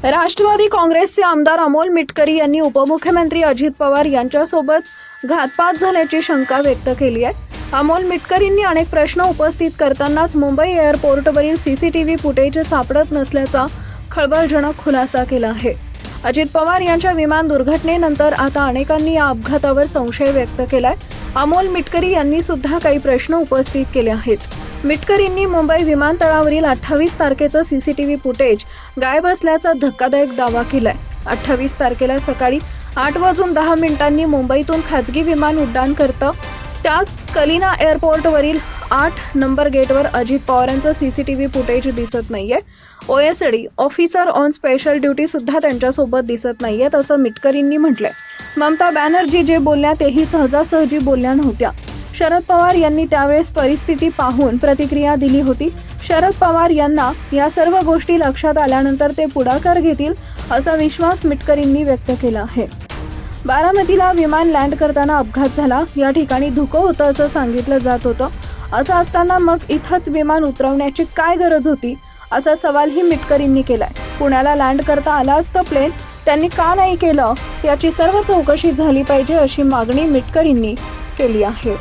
राष्ट्रवादी काँग्रेसचे आमदार अमोल मिटकरी यांनी उपमुख्यमंत्री अजित पवार यांच्यासोबत घातपात झाल्याची शंका व्यक्त केली आहे. अमोल मिटकरींनी अनेक प्रश्न उपस्थित करतानाच मुंबई एअरपोर्टवरील सीसीटीव्ही फुटेज सापडत नसल्याचा खळबळजनक खुलासा केला आहे. अजित पवार यांच्या विमान दुर्घटनेनंतर आता अनेकांनी या अपघातावर संशय व्यक्त केलाय. अमोल मिटकरी यांनी सुद्धा काही प्रश्न उपस्थित केले आहेत. मिटकरींनी मुंबई विमानतळावरील 28 तारखेचं सीसीटीव्ही फुटेज गायब असल्याचा धक्कादायक दावा केलाय. 28 तारखेला सकाळी 8:10 मुंबईतून खासगी विमान उड्डाण करतं. त्यात कलिना एअरपोर्टवरील 8 नंबर गेटवर अजित पवारांचं सीसीटीव्ही फुटेज दिसत नाहीये. OSD officer on special duty सुद्धा त्यांच्यासोबत दिसत नाहीयेत असं मिटकरींनी म्हटलंय. ममता बॅनर्जी जे बोलल्या तेही सहजासहजी बोलल्या नव्हत्या. शरद पवार यांनी त्यावेळेस परिस्थिती पाहून प्रतिक्रिया दिली होती. शरद पवार यांना या सर्व गोष्टी लक्षात आल्यानंतर ते पुढाकार घेतील असा विश्वास मिटकरींनी व्यक्त केला आहे. बारामतीला विमान लँड करताना अपघात झाला. या ठिकाणी धुकं होतं असं सांगितलं जात होतं. असं असताना मग इथंच विमान उतरवण्याची काय गरज होती असा सवालही मिटकरींनी केलाय. पुण्याला लँड करता आलं असतं प्लेन, त्यांनी का नाही केलं याची सर्व चौकशी झाली पाहिजे अशी मागणी मिटकरींनी केली आहे.